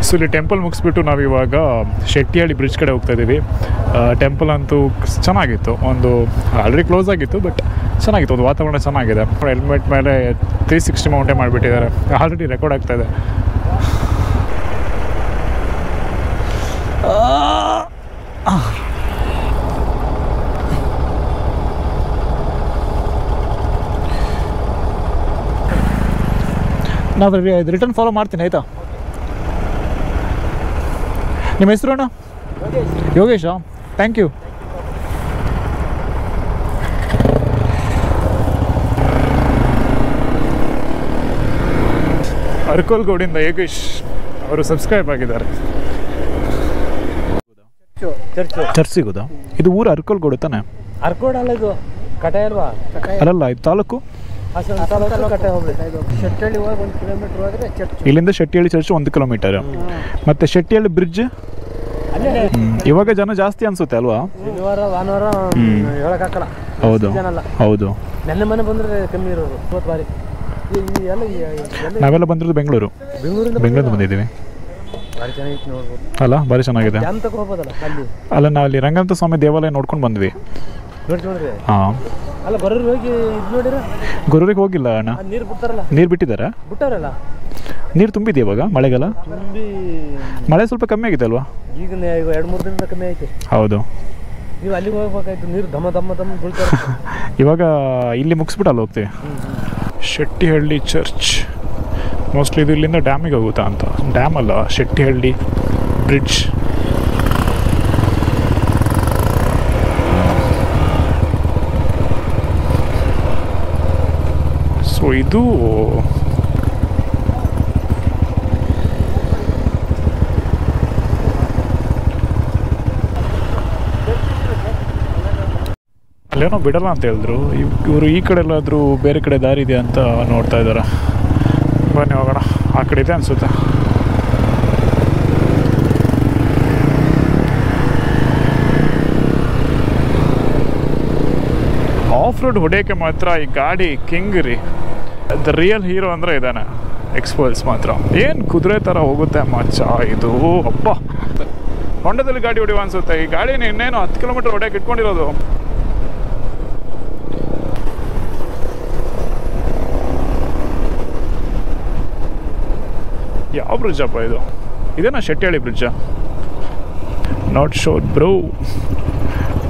So ಇಲ್ಲಿ temple ಮುಗಿಸ್ಬಿಟ್ಟು ನಾವಿವಾಗ Shettihalli bridge ಕಡೆ ಹೋಗ್ತಾ ಇದ್ದೀವಿ. ಟೆಂಪಲ್ ಅಂತೂ ಚೆನ್ನಾಗಿತ್ತು, ಒಂದು ಆಲ್ರೆಡಿ ಕ್ಲೋಸ್ ಆಗಿತ್ತು ಬಟ್ ಚೆನ್ನಾಗಿತ್ತು, ಒಂದು ವಾತಾವರಣ ಚೆನ್ನಾಗಿದೆ. ಹೆಲ್ಮೆಟ್ ಮೇಲೆ 360 ಮೌಂಟೇ ಮಾಡಿಬಿಟ್ಟಿದ್ದಾರೆ, ಆಲ್ರೆಡಿ ರೆಕಾರ್ಡ್ ಆಗ್ತಾಯಿದೆ. ನಾವು ರಿಟರ್ನ್ ಫಾಲೋ ಮಾಡ್ತೀನಿ ಆಯಿತಾ? ನಿಮ್ಮ ಹೆಸರು ಅಣ್ಣ? ಯೋಗೇಶಾ, ಥ್ಯಾಂಕ್ ಯು. ಅರ್ಕೋಲ್ಗೋಡಿಂದ ಯೋಗೇಶ್ ಅವರು ಸಬ್ಸ್ಕ್ರೈಬ್ ಆಗಿದ್ದಾರೆ. ಚರ್ಚ್ ಸಿಗೋದಾ? ಇದು ಊರು ಅರ್ಕೋಲ್ಗೋಡು ತಾನೆ? ಅರ್ಕೋಡ್ ಅಲ್ಲ, ಇದು ಕಟೆ ಅಲ್ವಾ? ಅಲ್ಲಲ್ಲ, ಇದು ತಾಲೂಕು. ಶೆಟ್ಟಿಹಳ್ಳಿ ಹೋಗಿ 1 ಕಿಲೋಮೀಟರ್ ಹೋದ್ರೆ ಚರ್ಚ್. ಇಲ್ಲಿಂದ ಶೆಟ್ಟಿಹಳ್ಳಿ ಚರ್ಚ್ 1 ಕಿಲೋಮೀಟರ್. ಮತ್ತೆ ಶೆಟ್ಟಿಹಳ್ಳಿ ಬ್ರಿಡ್ಜ್ ಇವಾಗ ಜನ ಜಾಸ್ತಿ ಅನ್ಸುತ್ತೆ ಅಲ್ವಾ? ಶನಿವಾರ ಭಾನುವಾರ ಹೇಳಕ್ಕಾಗಲ್ಲ. ಹೌದು ಹೌದು. ನೆನ್ನೆ ಮನೆ ಬಂದ್ರೆ ಕಮ್ಮಿ ಇರೋದು 20 ಬಾರಿ. ನಾವೆಲ್ಲ ಬಂದಿರೋದು ಬೆಂಗಳೂರಿಂದ ಬಂದಿದ್ದೀವಿ. ಭಾರಿ ಚೆನ್ನಾಗಿತ್ತು, ನೋಡ್ಬೋದು ಅಲ್ಲ? ಭಾರಿ ಚೆನ್ನಾಗಿದೆ. ಅಲ್ಲ, ನಾವು ಅಲ್ಲಿ ರಂಗನಾಥ ಸ್ವಾಮಿ ದೇವಾಲಯ ನೋಡ್ಕೊಂಡು ಬಂದ್ವಿ. ನೋಡ್ರಿ. ಹಾಂ, ಅಲ್ಲ ಗೊರೂರಿಗೆ ಹೋಗಿ ಇದು ನೋಡಿರ? ಗೊರೂರಿಗೆ ಹೋಗಿಲ್ಲ ಅಣ್ಣ. ನೀರು ಬಿಡ್ತಾರಲ್ಲ? ನೀರು ಬಿಟ್ಟಿದ್ದಾರೆ. ಬಿಟ್ಟಾರಲ್ಲ? ನೀರು ತುಂಬಿದೆ ಇವಾಗ ಮಳೆಗಾಲ. ತುಂಬಿ ಮಳೆ ಸ್ವಲ್ಪ ಕಮ್ಮಿ ಆಗಿದೆ ಅಲ್ವಾ? ಈಗ 2-3 ದಿನದಿಂದ ಕಮ್ಮಿ ಆಯ್ತು. ಹೌದು. ನೀವು ಅಲ್ಲಿಗೆ ಹೋಗ್ಬೇಕಾಯ್ತು, ನೀರು ದಮ್ಮ ಬೀಳ್ತಾರೆ. ಇವಾಗ ಇಲ್ಲಿ ಮುಗಿಸ್ಬಿಟ್ಟು ಅಲ್ಲಿ ಹೋಗ್ತೀವಿ. ಶೆಟ್ಟಿಹಳ್ಳಿ ಚರ್ಚ್ ಮೋಸ್ಟ್ಲಿ ಇದು ಇಲ್ಲಿಂದ ಡ್ಯಾಮಿಗೆ ಹೋಗುತ್ತಾ ಅಂತ. ಡ್ಯಾಮ್ ಅಲ್ಲ, ಶೆಟ್ಟಿಹಳ್ಳಿ ಬ್ರಿಡ್ಜ್. ಸೊ ಇದು ಅಲ್ಲೇನೋ ಬಿಡಲ್ಲ ಅಂತ ಹೇಳಿದ್ರು. ಇವರು ಈ ಕಡೆ ಎಲ್ಲಾದರೂ ಬೇರೆ ಕಡೆ ದಾರಿ ಇದೆ ಅಂತ ನೋಡ್ತಾ ಇದ್ದಾರೆ. ಬನ್ನಿ ಹೋಗೋಣ. ಆ ಕಡೆ ಇದೆ ಅನಿಸುತ್ತೆ. ಆಫ್ ರೋಡ್ ಹೊಡೆಯೋಕ್ಕೆ ಮಾತ್ರ ಈ ಗಾಡಿ ಕಿಂಗ್ ರೀ. ದ ರಿಯಲ್ ಹೀರೋ ಅಂದರೆ ಇದ್ದಾನೆ. ಎಕ್ಸ್ಪಲ್ಸ್ ಮಾತ್ರ ಏನು ಕುದುರೆ ಥರ ಹೋಗುತ್ತೆ ಮಚ್ಚ ಇದು. ಅಪ್ಪ, ಹೊಂಡದಲ್ಲಿ ಗಾಡಿ ಹೊಡೆಯುವ ಅನಿಸುತ್ತೆ. ಈ ಗಾಡಿನ ಇನ್ನೇನು 10 ಕಿಲೋಮೀಟರ್ ಹೊಡೆಯೋಕೆ ಇಟ್ಕೊಂಡಿರೋದು. ಯಾವ ಬ್ರಿಡ್ಜ್ ಅಪ್ಪ ಇದು? ಇದೇನಾ ಶೆಟ್ಟಿಹಳ್ಳಿ ಬ್ರಿಡ್ಜಾ? ನಾಟ್ ಶೋರ್ ಬ್ರೋ,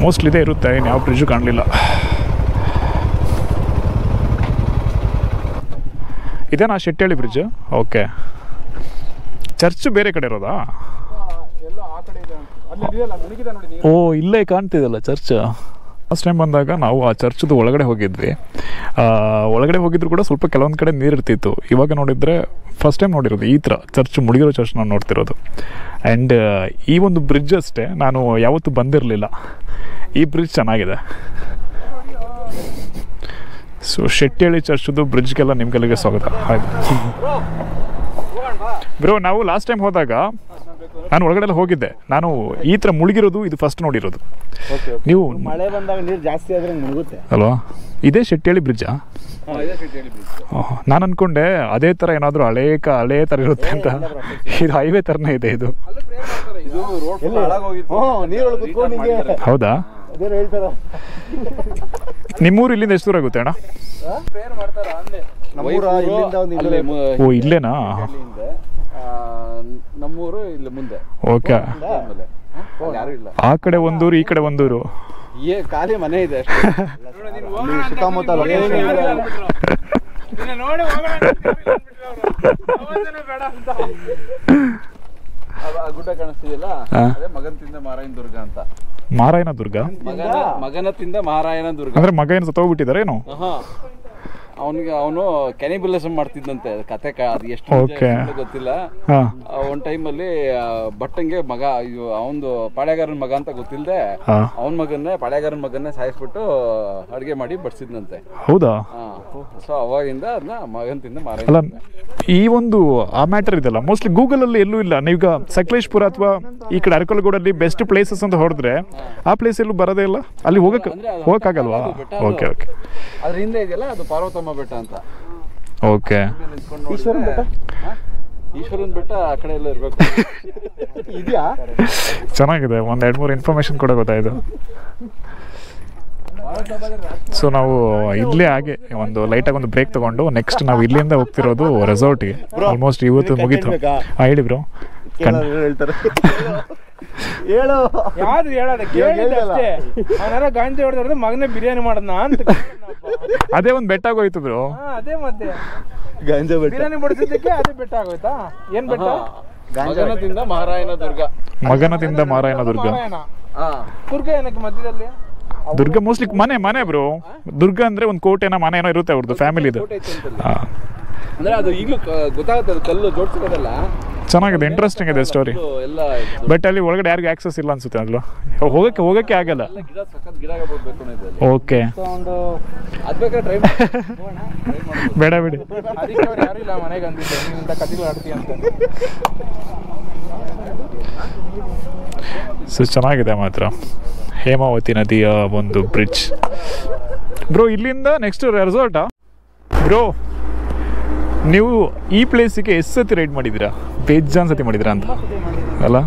ಮೋಸ್ಟ್ಲಿ ಇದೇ ಇರುತ್ತೆ. ಇನ್ನು ಯಾವ ಬ್ರಿಡ್ಜು ಕಾಣಲಿಲ್ಲ. ಇದೇನಾ ಶೆಟ್ಟಿಹಳ್ಳಿ ಬ್ರಿಡ್ಜ್? ಓಕೆ. ಚರ್ಚ್ ಬೇರೆ ಕಡೆ ಇರೋದಾ? ಓ, ಇಲ್ಲೇ ಕಾಣ್ತಿದಲ್ಲ ಚರ್ಚ್. ಲಾಸ್ಟ್ ಟೈಮ್ ಬಂದಾಗ ನಾವು ಆ ಚರ್ಚ್ದು ಒಳಗಡೆ ಹೋಗಿದ್ವಿ. ಒಳಗಡೆ ಹೋಗಿದ್ರು ಕೂಡ ಸ್ವಲ್ಪ ಕೆಲವೊಂದು ಕಡೆ ನೀರು ಇರ್ತಿತ್ತು. ಇವಾಗ ನೋಡಿದರೆ ಫಸ್ಟ್ ಟೈಮ್ ನೋಡಿರೋದು ಈ ಥರ ಚರ್ಚ್, ಮುಳುಗಿರೋ ಚರ್ಚ್ ನಾನು ನೋಡ್ತಿರೋದು. ಆ್ಯಂಡ್ ಈ ಒಂದು ಬ್ರಿಡ್ಜ್ ಅಷ್ಟೇ ನಾನು ಯಾವತ್ತೂ ಬಂದಿರಲಿಲ್ಲ. ಈ ಬ್ರಿಡ್ಜ್ ಚೆನ್ನಾಗಿದೆ. ಸೊ ಶೆಟ್ಟಿಹಳ್ಳಿ ಚರ್ಚ್ದು ಬ್ರಿಡ್ಜ್ಗೆಲ್ಲ ನಿಮ್ಗೆಲ್ಲಿಗೆ ಸ್ವಾಗತ. ಆಯ್ತು ಬ್ರೋ, ನಾವು ಲಾಸ್ಟ್ ಟೈಮ್ ಹೋದಾಗ ನಾನು ಒಳಗಡೆ ಎಲ್ಲ ಹೋಗಿದ್ದೆ. ನಾನು ಈ ಥರ ಮುಳುಗಿರೋದು ಇದು ಫಸ್ಟ್ ನೋಡಿರೋದು. ನೀವು ಮಳೆ ಬಂದಾಗ ನೀರು ಜಾಸ್ತಿ ಆದರೆ ಮುಳುಗುತ್ತೆ ಅಲ್ವಾ? ಇದೇ ಶೆಟ್ಟಿಹಳ್ಳಿ ಬ್ರಿಡ್ಜಾ? ನಾನು ಅಂದ್ಕೊಂಡೆ ಅದೇ ಥರ ಏನಾದರೂ ಹಳೇ ಥರ ಇರುತ್ತೆ ಅಂತ. ಇದು ಹೈವೇ ಥರನೇ ಇದೆ ಇದು. ಹೌದಾ? ನಿಮ್ಮೂರು ಇಲ್ಲಿಂದ ಎಷ್ಟು ದೂರ ಆಗುತ್ತೆ ಅಣ್ಣ? ಓ, ಇಲ್ಲೇನಾ? ನಮ್ಮೂರು ಇಲ್ಲಿ ಮುಂದೆ. ಓಕೆ. ಆ ಕಡೆ ಒಂದೂರು, ಈ ಕಡೆ ಒಂದೂರು. ಖಾಲಿ ಮನೆ ಇದೆ ಸುತ್ತಮುತ್ತ. ಗುಡ್ಡ ಕಾಣಿಸ್ತಿದೆಯಲ್ಲ, ಅದೇ ಮಗನತಿಂದ ಮಾರಾಯಣ ದುರ್ಗ ಅಂತ. ಮಾರಾಯಣ ದುರ್ಗ? ಮಗನತಿಂದ ಮಾರಾಯಣ ದುರ್ಗ ಅಂದ್ರೆ ಮಗ ಏನು ಸತ್ತೋಗ್ಬಿಟ್ಟಿದ್ದಾರೆ ಏನು? ಅವನು ಕ್ಯಾನಿಬಲಿಸಮ್ ಮಾಡ್ತಿದ್ದಂತೆ. ಕತೆ ಅದು ಎಷ್ಟು ಗೊತ್ತಿಲ್ಲ. ಒಂದ್ ಟೈಮಲ್ಲಿ ಭಟ್ಟಂಗೆ ಮಗ, ಅವನದು ಪಾಳ್ಯಗಾರನ ಮಗ ಅಂತ ಗೊತ್ತಿಲ್ಲದೆ ಅವನ ಪಾಳ್ಯಗಾರನ ಮಗನ್ನೇ ಸಾಯಿಸ್ಬಿಟ್ಟು ಅಡುಗೆ ಮಾಡಿ ಬಡಿಸಿದ್ನಂತೆ. ಹೌದಾ? ಸೊ ಅವಾಗಿಂದ ಅದನ್ನ ಮಗಂತಿಂದ ಮಾರ. ಅಲ್ಲ, ಈ ಒಂದು ಆ ಮ್ಯಾಟರ್ ಇದೆಲ್ಲ ಮೋಸ್ಟ್ಲಿ ಗೂಗಲಲ್ಲಿ ಎಲ್ಲೂ ಇಲ್ಲ. ನೀವೀಗ ಸಕಲೇಶ್ಪುರ ಅಥವಾ ಈ ಕಡೆ ಅರಕಲಗೂಡಲ್ಲಿ ಬೆಸ್ಟ್ ಪ್ಲೇಸಸ್ ಅಂತ ಹೊಡೆದ್ರೆ ಆ ಪ್ಲೇಸ್ ಎಲ್ಲೂ ಬರೋದೇ ಇಲ್ಲ. ಅಲ್ಲಿ ಹೋಗಕ್ಕಾಗಲ್ವಾ? Okay okay. ಅದ್ರ ಹಿಂದೆ ಇದೆಯಲ್ಲ, ಅದು ಪಾರ್ವತಮ್ಮ ಬೆಟ್ಟ ಅಂತ. ಓಕೆ. ಈಶ್ವರನ್ ಬೆಟ್ಟ ಆ ಕಡೆ ಎಲ್ಲ ಇರ್ಬೇಕು. ಇದೆಯಾ? ಚೆನ್ನಾಗಿದೆ, ಒಂದು 2-3 ಇನ್ಫಾರ್ಮೇಶನ್ ಕೂಡ ಗೊತ್ತಾಯಿತು. ಸೊ ನಾವು ಇಲ್ಲೇ ಹಾಗೆ ಒಂದು ಲೈಟಾಗಿ ಒಂದು ಬ್ರೇಕ್ ತೊಗೊಂಡು ನೆಕ್ಸ್ಟ್ ನಾವು ಇಲ್ಲಿಂದ ಹೋಗ್ತಿರೋದು ರೆಸಾರ್ಟಿಗೆ. ಆಲ್ಮೋಸ್ಟ್ ಇವತ್ತು ಮುಗೀತು. ಹೇಳಿ ಬ್ರೋ. ಹೇಳು. ಯಾರು ಹೇಳೋದು ಕೇಳಿದ್ರೆ ಅವನಾರ ಗಾಂಜಿ ಹೊಡೆದ್ರೆ ಮಗನೇ ಬಿರಿಯಾನಿ ಮಾಡದ್ನ ಅಂತ. ಅದೇ ಒಂದು ಬೆಟ್ಟ ಆಗೋಯ್ತು ಬ್ರೋ. ಅದೇ ಮತ್ತೆ ಗಾಂಜಾ ಬೆಟ್ಟ ಬಿರಿಯಾನಿ ಬಡಿಸಿದ್ದಕ್ಕೆ ಅದೇ ಬೆಟ್ಟ ಆಗೋಯ್ತಾ? ಏನ್ ಬೆಟ್ಟ? ಮಗನದಿಂದ ಮಹಾರಾಯನ ದುರ್ಗ. ಮಗನದಿಂದ ಮಾರಾಯಣ ದುರ್ಗ. ದುರ್ಗ ಏನಕ್ಕೆ ಮಧ್ಯದಲ್ಲಿ? ದುರ್ಗ ಮೋಸ್ಟ್ಲಿ ಮನೆ ಬ್ರೋ. ದುರ್ಗ ಅಂದ್ರೆ ಒಂದು ಕೋಟೆನ ಮನೆ ಏನೋ ಇರುತ್ತೆ ಅವ್ರದ್ದು ಫ್ಯಾಮಿಲಿದು. ಅಂದ್ರೆ ಅದು ಈಗಲೂ ಗೊತ್ತಾಗುತ್ತೆ, ಅದು ಕಲ್ಲು ಜೋಡಿಸಿರೋದಲ್ಲ. ಚೆನ್ನಾಗಿದೆ, ಇಂಟ್ರೆಸ್ಟಿಂಗ್ ಇದೆ ಸ್ಟೋರಿ. ಎಲ್ಲ ಬಟ್ ಅಲ್ಲಿ ಒಳಗಡೆ ಯಾರಿಗೂ ಆಕ್ಸೆಸ್ ಇಲ್ಲ ಅನ್ಸುತ್ತೆ ಅಲ್ವಾ? ಹೋಗಕ್ಕೆ ಆಗಲ್ಲ. ಗಿಡ ಸಖತ್ ಗಿಡ ಬೇಕು ಅನ್ನೋದು. ಓಕೆ, ಒಂದು ಅದ್ ಬೇಕಾದ್ರೆ ಟ್ರೈ ಬೇಡ ಬಿಡಿ. ಅದಕ್ಕೆ ಅವ್ರು ಯಾರು ಇಲ್ಲ ಮನೆಗೆ ಅಂದಿದ್ದೆ ನೀನಿಂತ ಕಥೆಗಳು ಆಡ್ತೀಯ ಅಂತ. ಸೊ ಚೆನ್ನಾಗಿದೆ ಮಾತ್ರ ಹೇಮಾವತಿ ನದಿಯ ಒಂದು ಬ್ರಿಡ್ಜ್. ಬ್ರೋ ಇಲ್ಲಿಂದ ನೆಕ್ಸ್ಟ್ ರೆಸಾರ್ಟಾ ಬ್ರೋ? ನೀವು ಈ ಪ್ಲೇಸಿಗೆ ಎಷ್ಟು ಸತಿ ರೈಡ್ ಮಾಡಿದ್ದೀರಾ? ಬೇಜಾನ್ ಸತಿ ಮಾಡಿದ್ದೀರಾ ಅಂತ ಅಲ್ಲ?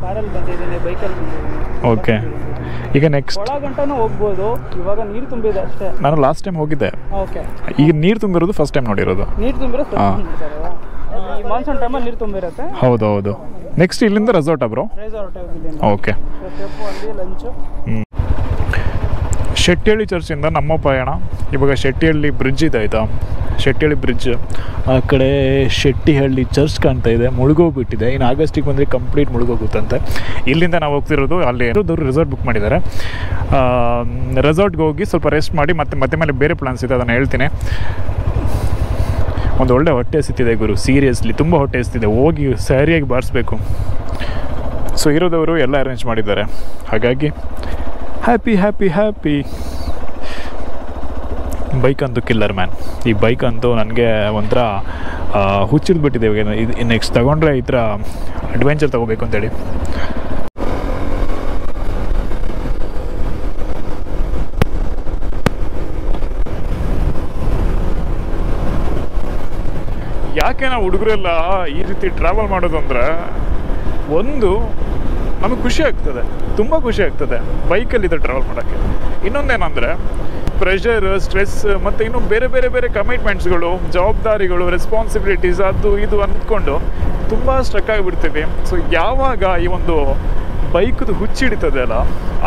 ಓಕೆ, ಈಗ ನೆಕ್ಸ್ಟ್ ಗಂಟನೂ ಹೋಗ್ಬೋದು. ಇವಾಗ ನೀರು ತುಂಬಿದೆ ಅಷ್ಟೇ. ನಾನು ಲಾಸ್ಟ್ ಟೈಮ್ ಹೋಗಿದ್ದೆ. ಓಕೆ, ಈಗ ನೀರು ತುಂಬಿರೋದು ಫಸ್ಟ್ ಟೈಮ್ ನೋಡಿರೋದು. ನೀರು ತುಂಬಿರೋ ಮಾನ್ಸೂನ್ ಟೈಮಲ್ಲಿ ನೀರು ತುಂಬಿರುತ್ತೆ. ಹೌದು. ನೆಕ್ಸ್ಟ್ ಇಲ್ಲಿಂದ ರೆಸಾರ್ಟಾ ಬ್ರೋ? Resort okay. ಅಲ್ಲಿ ಲಂಚು. ಶೆಟ್ಟಿಹಳ್ಳಿ ಚರ್ಚಿಂದ ನಮ್ಮ ಪಯಣ ಇವಾಗ ಶೆಟ್ಟಿಹಳ್ಳಿ ಬ್ರಿಡ್ಜ್ ಇದೆ ಆಯಿತಾ? ಶೆಟ್ಟಿಹಳ್ಳಿ ಬ್ರಿಡ್ಜ್ ಆ ಕಡೆ ಶೆಟ್ಟಿಹಳ್ಳಿ ಚರ್ಚ್ ಕಾಣ್ತಾ ಇದೆ, ಮುಳುಗೋಗ್ಬಿಟ್ಟಿದೆ. ಇನ್ನು ಆಗಸ್ಟಿಗೆ ಬಂದರೆ ಕಂಪ್ಲೀಟ್ ಮುಳುಗೋಗುತ್ತಂತೆ. ಇಲ್ಲಿಂದ ನಾವು ಹೋಗ್ತಿರೋದು ಅಲ್ಲಿ ರೆಸಾರ್ಟ್ ಬುಕ್ ಮಾಡಿದ್ದಾರೆ. ರೆಸಾರ್ಟ್ಗೆ ಹೋಗಿ ಸ್ವಲ್ಪ ರೆಸ್ಟ್ ಮಾಡಿ ಮತ್ತೆ ಮೇಲೆ ಬೇರೆ ಪ್ಲಾನ್ಸ್ ಇದೆ, ಅದನ್ನು ಹೇಳ್ತೀನಿ. ಒಂದು ಒಳ್ಳೆ ಹೊಟ್ಟೆ ಹಸಿತಿದೆ ಗುರು, ಸೀರಿಯಸ್ಲಿ ತುಂಬ ಹೊಟ್ಟೆ ಹಸಿತಿದೆ. ಹೋಗಿ ಸರಿಯಾಗಿ ಬಾರಿಸ್ಬೇಕು. ಸೊ ಇರೋದವರು ಎಲ್ಲ ಅರೇಂಜ್ ಮಾಡಿದ್ದಾರೆ, ಹಾಗಾಗಿ ಹ್ಯಾಪಿ. ಬೈಕ್ ಅಂತೂ ಕಿಲ್ಲರ್ ಮ್ಯಾನ್. ಈ ಬೈಕ್ ಅಂತೂ ನನಗೆ ಒಂಥರ ಹುಚ್ಚಿಡ್ಬಿಟ್ಟಿದೆ. ಇವಾಗ ಇದು ನೆಕ್ಸ್ಟ್ ತಗೊಂಡ್ರೆ ಈ ಥರ ಅಡ್ವೆಂಚರ್ ತೊಗೋಬೇಕು ಅಂತೇಳಿ. ಯಾಕೆ ನಾವು ಹುಡುಗರೆಲ್ಲ ಈ ರೀತಿ ಟ್ರಾವೆಲ್ ಮಾಡೋದು ಅಂದರೆ, ಒಂದು ನಮಗೆ ಖುಷಿ ಆಗ್ತದೆ, ತುಂಬ ಖುಷಿ ಆಗ್ತದೆ ಬೈಕಲ್ಲಿ ಇದು ಟ್ರಾವೆಲ್ ಮಾಡೋಕ್ಕೆ. ಇನ್ನೊಂದೇನೆಂದರೆ ಪ್ರೆಷರ್, ಸ್ಟ್ರೆಸ್ ಮತ್ತು ಇನ್ನೂ ಬೇರೆ ಕಮಿಟ್ಮೆಂಟ್ಸ್ಗಳು, ಜವಾಬ್ದಾರಿಗಳು, ರೆಸ್ಪಾನ್ಸಿಬಿಲಿಟೀಸ್ ಅದು ಇದು ಅಂದ್ಕೊಂಡು ತುಂಬ ಸ್ಟ್ರಕ್ ಆಗಿಬಿಡ್ತೀವಿ. ಸೊ ಯಾವಾಗ ಈ ಒಂದು ಬೈಕ್ದು ಹುಚ್ಚಿಡಿತದೆ ಅಲ್ಲ,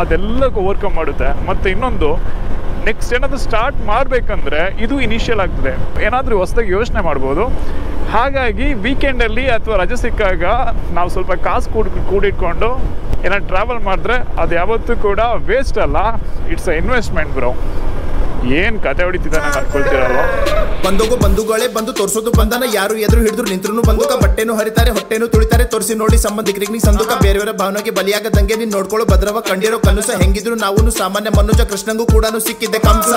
ಅದೆಲ್ಲ ಓವರ್ಕಮ್ ಮಾಡುತ್ತೆ. ಮತ್ತು ಇನ್ನೊಂದು ನೆಕ್ಸ್ಟ್ ಏನಾದರೂ ಸ್ಟಾರ್ಟ್ ಮಾಡಬೇಕಂದ್ರೆ ಇದು ಇನಿಷಿಯಲ್ ಆಗ್ತದೆ, ಏನಾದರೂ ಹೊಸದಾಗಿ ಯೋಚನೆ ಮಾಡ್ಬೋದು. ಹಾಗಾಗಿ ವೀಕೆಂಡಲ್ಲಿ ಅಥವಾ ರಜೆ ಸಿಕ್ಕಾಗ ನಾವು ಸ್ವಲ್ಪ ಕಾಸು ಕೂಡಿಟ್ಕೊಂಡು ಏನಾದ್ರು ಟ್ರಾವೆಲ್ ಮಾಡಿದ್ರೆ ಅದು ಯಾವತ್ತೂ ಕೂಡ ವೇಸ್ಟ್ ಅಲ್ಲ, ಇಟ್ಸ್ ಅ ಇನ್ವೆಸ್ಟ್ಮೆಂಟ್ ಬ್ರೋ. ಏನು ಕತೆ ಹೊಡಿತಿದ್ದಾನೆ ಅನ್ಕೊಳ್ತೀರಲ್ವ? ಬಂಧುಗಳೇ ಬಂದು ತೋರಿಸೋದು ಬಂಧನ, ಯಾರು ಎದುರು ಹಿಡಿದ್ರು ನಿಂತ್ರು ಬಂದೂಕ, ಬಟ್ಟೆನು ಹರಿತಾರೆ ಹೊಟ್ಟೆನು ತುಳಿತಾರೆ, ತೋರಿಸಿ ನೋಡಿ ಸಂಬಂಧಿಕರಿಗೆ ನೀ ಸಂದುಕ, ಬೇರೆಯವರ ಭಾವನೆಗೆ ಬಲಿಯಾಗದಂಗೆ ನೀನು ನೋಡ್ಕೊಳ್ಳೋ ಭದ್ರವ, ಕಂಡಿರೋ ಕನಸ, ಹೆಂಗಿದ್ರು ನಾವು ಸಾಮಾನ್ಯ ಮನುಜ, ಕೃಷ್ಣಂಗೂ ಕೂಡ ಸಿಕ್ಕಿದ್ದೆ ಕಂಸ.